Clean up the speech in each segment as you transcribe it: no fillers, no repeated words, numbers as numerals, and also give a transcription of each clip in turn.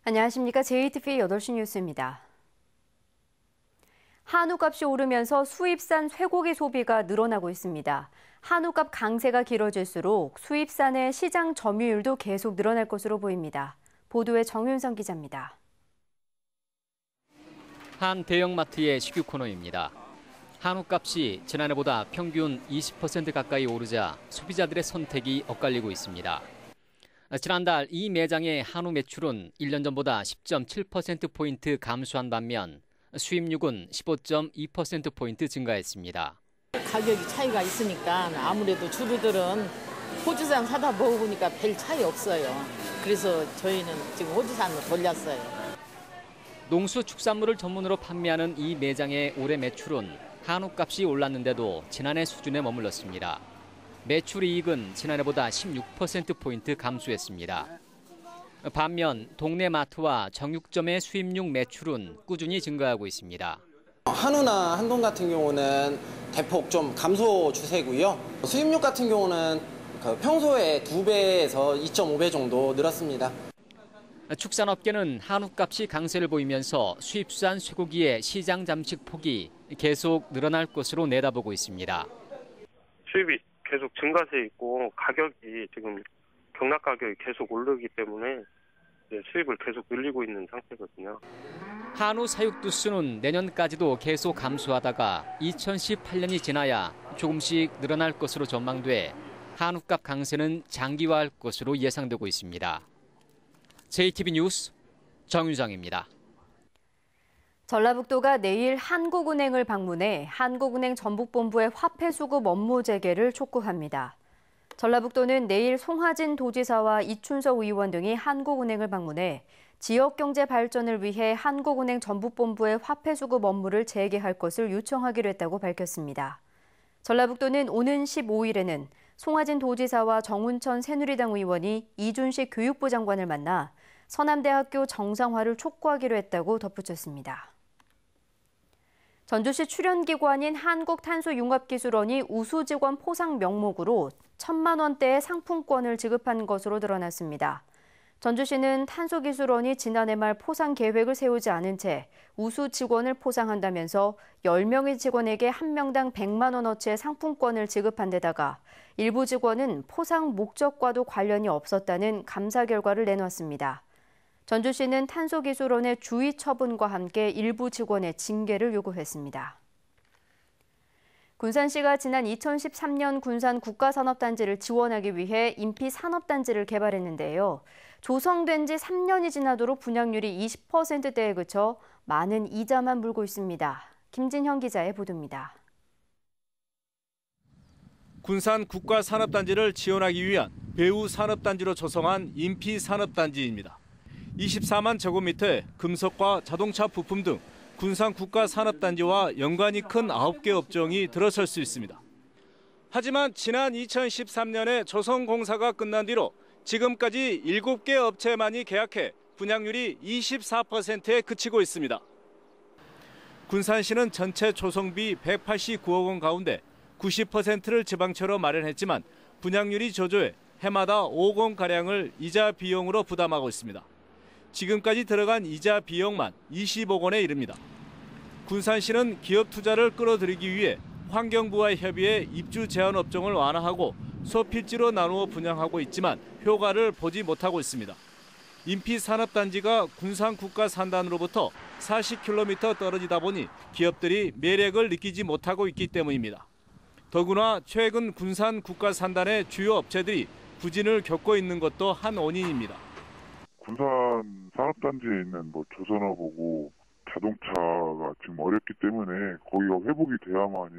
안녕하십니까. JTBC 8시 뉴스입니다. 한우값이 오르면서 수입산 쇠고기 소비가 늘어나고 있습니다. 한우값 강세가 길어질수록 수입산의 시장 점유율도 계속 늘어날 것으로 보입니다. 보도에 정윤성 기자입니다. 한 대형마트의 식유 코너입니다. 한우값이 지난해보다 평균 20% 가까이 오르자 소비자들의 선택이 엇갈리고 있습니다. 지난달 이 매장의 한우 매출은 1년 전보다 10.7%포인트 감소한 반면 수입육은 15.2%포인트 증가했습니다. 가격이 차이가 있으니까 아무래도 주부들은 호주산 사다 먹으니까 별 차이 없어요. 그래서 저희는 지금 호주산으로 돌렸어요. 농수축산물을 전문으로 판매하는 이 매장의 올해 매출은 한우값이 올랐는데도 지난해 수준에 머물렀습니다. 매출 이익은 지난해보다 16%포인트 감소했습니다. 반면 동네 마트와 정육점의 수입육 매출은 꾸준히 증가하고 있습니다. 한우나 한돈 같은 경우는 대폭 좀 감소 추세고요. 수입육 같은 경우는 평소에 2배에서 2.5배 정도 늘었습니다. 축산업계는 한우값이 강세를 보이면서 수입산 쇠고기의 시장 잠식 폭이 계속 늘어날 것으로 내다보고 있습니다. 수입이 계속 증가세 있고 가격이 지금 경락 가격이 계속 오르기 때문에 수입을 계속 늘리고 있는 상태거든요. 한우 사육 두수는 내년까지도 계속 감소하다가 2018년이 지나야 조금씩 늘어날 것으로 전망돼 한우값 강세는 장기화할 것으로 예상되고 있습니다. JTBC 뉴스 정유정입니다. 전라북도가 내일 한국은행을 방문해 한국은행 전북본부의 화폐 수급 업무 재개를 촉구합니다. 전라북도는 내일 송하진 도지사와 이춘석 의원 등이 한국은행을 방문해 지역경제 발전을 위해 한국은행 전북본부의 화폐 수급 업무를 재개할 것을 요청하기로 했다고 밝혔습니다. 전라북도는 오는 15일에는 송하진 도지사와 정운천 새누리당 의원이 이준식 교육부 장관을 만나 서남대학교 정상화를 촉구하기로 했다고 덧붙였습니다. 전주시 출연기관인 한국탄소융합기술원이 우수직원 포상 명목으로 1,000만 원대의 상품권을 지급한 것으로 드러났습니다. 전주시는 탄소기술원이 지난해 말 포상 계획을 세우지 않은 채 우수 직원을 포상한다면서 10명의 직원에게 1명당 100만 원어치의 상품권을 지급한 데다가 일부 직원은 포상 목적과도 관련이 없었다는 감사 결과를 내놓았습니다. 전주시는 탄소기술원의 주의 처분과 함께 일부 직원의 징계를 요구했습니다. 군산시가 지난 2013년 군산 국가산업단지를 지원하기 위해 인피산업단지를 개발했는데요. 조성된 지 3년이 지나도록 분양률이 20%대에 그쳐 많은 이자만 물고 있습니다. 김진형 기자의 보도입니다. 군산 국가산업단지를 지원하기 위한 배후산업단지로 조성한 인피산업단지입니다. 24만 제곱미터의 금속과 자동차 부품 등 군산 국가산업단지와 연관이 큰 9개 업종이 들어설 수 있습니다. 하지만 지난 2013년에 조성공사가 끝난 뒤로 지금까지 7개 업체만이 계약해 분양률이 24%에 그치고 있습니다. 군산시는 전체 조성비 189억 원 가운데 90%를 지방채로 마련했지만 분양률이 저조해 해마다 5억 원가량을 이자 비용으로 부담하고 있습니다. 지금까지 들어간 이자 비용만 20억 원에 이릅니다. 군산시는 기업 투자를 끌어들이기 위해 환경부와 협의해 입주 제한 업종을 완화하고 소필지로 나누어 분양하고 있지만 효과를 보지 못하고 있습니다. 인피산업단지가 군산 국가산단으로부터 40km 떨어지다 보니 기업들이 매력을 느끼지 못하고 있기 때문입니다. 더구나 최근 군산 국가산단의 주요 업체들이 부진을 겪고 있는 것도 한 원인입니다. 군산 산업단지에 있는 조선업하고 자동차가 지금 어렵기 때문에 거기가 회복이 돼야만이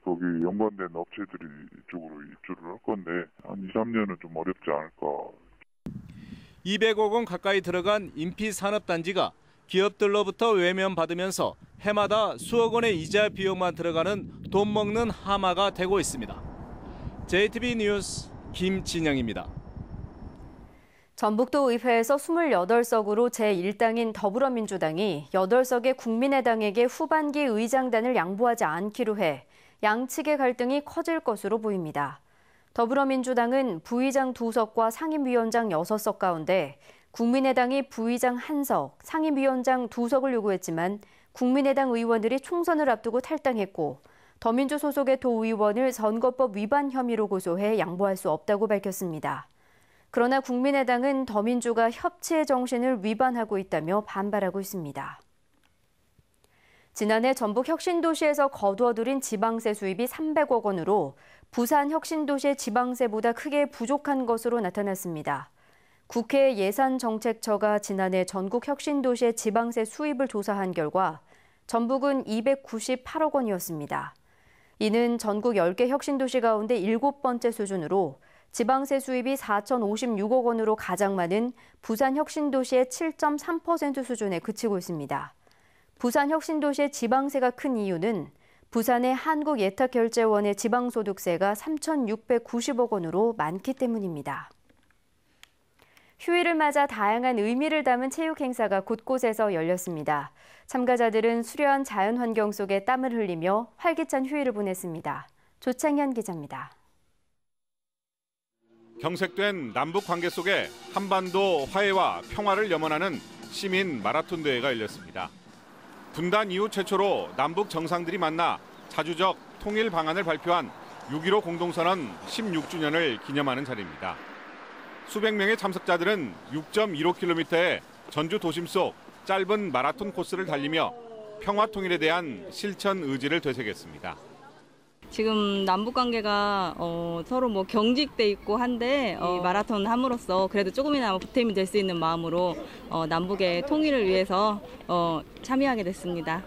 거기 연관된 업체들이 이쪽으로 입주를 할 건데 한 2, 3년은 좀 어렵지 않을까. 200억 원 가까이 들어간 인피산업단지가 기업들로부터 외면받으면서 해마다 수억 원의 이자 비용만 들어가는 돈 먹는 하마가 되고 있습니다. JTBC 뉴스 김진영입니다. 전북도 의회에서 28석으로 제1당인 더불어민주당이 8석의 국민의당에게 후반기 의장단을 양보하지 않기로 해 양측의 갈등이 커질 것으로 보입니다. 더불어민주당은 부의장 2석과 상임위원장 6석 가운데 국민의당이 부의장 1석, 상임위원장 2석을 요구했지만 국민의당 의원들이 총선을 앞두고 탈당했고 더민주 소속의 도의원을 선거법 위반 혐의로 고소해 양보할 수 없다고 밝혔습니다. 그러나 국민의당은 더민주가 협치의 정신을 위반하고 있다며 반발하고 있습니다. 지난해 전북 혁신도시에서 거두어들인 지방세 수입이 300억 원으로 부산 혁신도시의 지방세보다 크게 부족한 것으로 나타났습니다. 국회 예산정책처가 지난해 전국 혁신도시의 지방세 수입을 조사한 결과 전북은 298억 원이었습니다. 이는 전국 10개 혁신도시 가운데 7번째 수준으로 지방세 수입이 4,056억 원으로 가장 많은 부산 혁신도시의 7.3% 수준에 그치고 있습니다. 부산 혁신도시의 지방세가 큰 이유는 부산의 한국예탁결제원의 지방소득세가 3,690억 원으로 많기 때문입니다. 휴일을 맞아 다양한 의미를 담은 체육 행사가 곳곳에서 열렸습니다. 참가자들은 수려한 자연환경 속에 땀을 흘리며 활기찬 휴일을 보냈습니다. 조창현 기자입니다. 경색된 남북 관계 속에 한반도 화해와 평화를 염원하는 시민 마라톤 대회가 열렸습니다. 분단 이후 최초로 남북 정상들이 만나 자주적 통일 방안을 발표한 6.15 공동선언 16주년을 기념하는 자리입니다. 수백 명의 참석자들은 6.15km의 전주 도심 속 짧은 마라톤 코스를 달리며 평화 통일에 대한 실천 의지를 되새겼습니다. 지금 남북 관계가 서로 경직돼 있고 한데 이 마라톤 함으로써 그래도 조금이나마 보탬이 될 수 있는 마음으로 남북의 통일을 위해서 참여하게 됐습니다.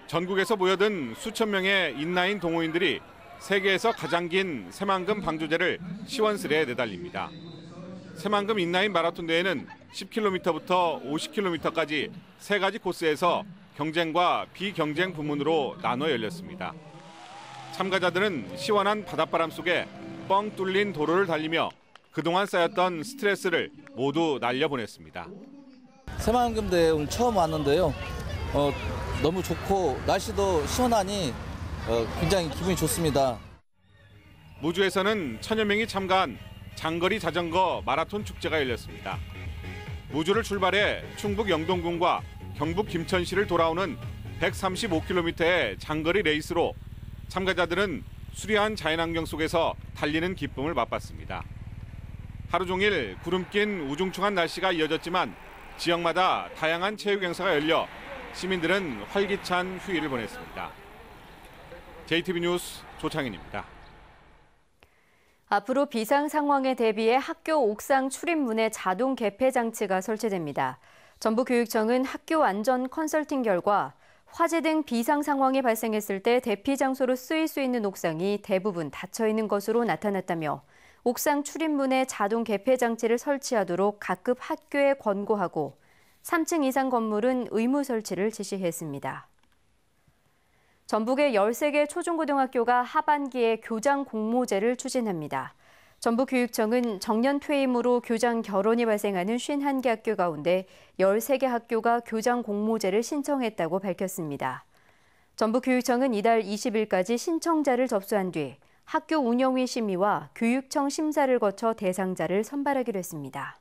전국에서 모여든 수천 명의 인라인 동호인들이 세계에서 가장 긴 새만금 방조제를 시원스레 내달립니다. 새만금 인라인 마라톤 대회는 10km부터 50km까지 세 가지 코스에서 경쟁과 비경쟁 부문으로 나눠 열렸습니다. 참가자들은 시원한 바닷바람 속에 뻥 뚫린 도로를 달리며 그동안 쌓였던 스트레스를 모두 날려보냈습니다. 새만금 대회 오늘 처음 왔는데요. 너무 좋고 날씨도 시원하니 굉장히 기분이 좋습니다. 무주에서는 1000여 명이 참가한 장거리 자전거 마라톤 축제가 열렸습니다. 무주를 출발해 충북 영동군과 경북 김천시를 돌아오는 135km의 장거리 레이스로 참가자들은 수려한 자연환경 속에서 달리는 기쁨을 맛봤습니다. 하루 종일 구름 낀 우중충한 날씨가 이어졌지만 지역마다 다양한 체육 행사가 열려 시민들은 활기찬 휴일을 보냈습니다. JTB 뉴스 조창현입니다. 앞으로 비상 상황에 대비해 학교 옥상 출입문에 자동 개폐 장치가 설치됩니다. 전북교육청은 학교 안전 컨설팅 결과 화재 등 비상 상황이 발생했을 때 대피 장소로 쓰일 수 있는 옥상이 대부분 닫혀 있는 것으로 나타났다며 옥상 출입문에 자동 개폐 장치를 설치하도록 각급 학교에 권고하고 3층 이상 건물은 의무 설치를 지시했습니다. 전북의 13개 초중고등학교가 하반기에 교장 공모제를 추진합니다. 전북교육청은 정년 퇴임으로 교장 결혼이 발생하는 51개 학교 가운데 13개 학교가 교장 공모제를 신청했다고 밝혔습니다. 전북교육청은 이달 20일까지 신청자를 접수한 뒤 학교 운영위 심의와 교육청 심사를 거쳐 대상자를 선발하기로 했습니다.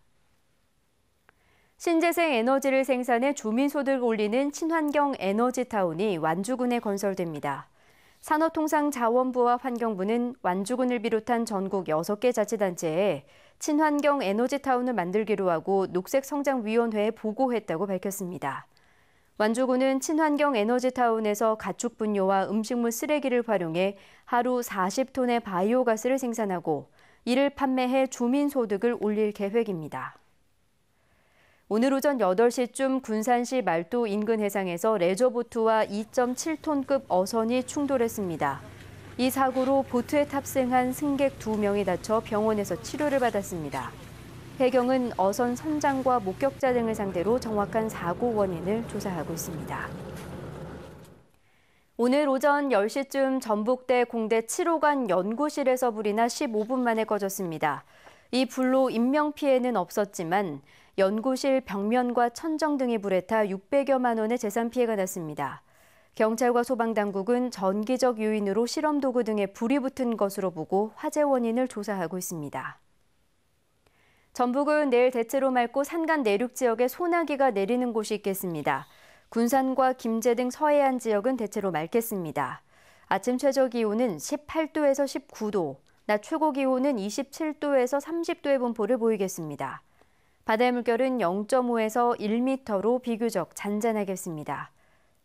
신재생 에너지를 생산해 주민소득을 올리는 친환경 에너지타운이 완주군에 건설됩니다. 산업통상자원부와 환경부는 완주군을 비롯한 전국 6개 자치단체에 친환경 에너지타운을 만들기로 하고 녹색성장위원회에 보고했다고 밝혔습니다. 완주군은 친환경 에너지타운에서 가축분뇨와 음식물 쓰레기를 활용해 하루 40톤의 바이오가스를 생산하고 이를 판매해 주민소득을 올릴 계획입니다. 오늘 오전 8시쯤 군산시 말도 인근 해상에서 레저보트와 2.7톤급 어선이 충돌했습니다. 이 사고로 보트에 탑승한 승객 2명이 다쳐 병원에서 치료를 받았습니다. 해경은 어선 선장과 목격자 등을 상대로 정확한 사고 원인을 조사하고 있습니다. 오늘 오전 10시쯤 전북대 공대 7호관 연구실에서 불이 나 15분 만에 꺼졌습니다. 이 불로 인명피해는 없었지만 연구실 벽면과 천정 등이 불에 타 600여만 원의 재산 피해가 났습니다. 경찰과 소방당국은 전기적 요인으로 실험도구 등에 불이 붙은 것으로 보고 화재 원인을 조사하고 있습니다. 전북은 내일 대체로 맑고 산간 내륙 지역에 소나기가 내리는 곳이 있겠습니다. 군산과 김제 등 서해안 지역은 대체로 맑겠습니다. 아침 최저 기온은 18도에서 19도, 낮 최고 기온은 27도에서 30도의 분포를 보이겠습니다. 바다의 물결은 0.5에서 1m로 비교적 잔잔하겠습니다.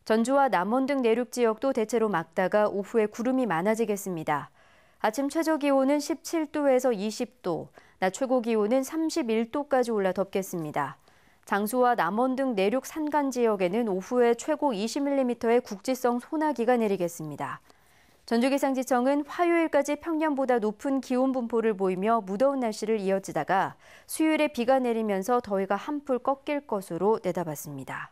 전주와 남원 등 내륙 지역도 대체로 맑다가 오후에 구름이 많아지겠습니다. 아침 최저 기온은 17도에서 20도, 낮 최고 기온은 31도까지 올라 덥겠습니다. 장수와 남원 등 내륙 산간 지역에는 오후에 최고 20mm의 국지성 소나기가 내리겠습니다. 전주기상지청은 화요일까지 평년보다 높은 기온 분포를 보이며 무더운 날씨를 이어지다가 수요일에 비가 내리면서 더위가 한풀 꺾일 것으로 내다봤습니다.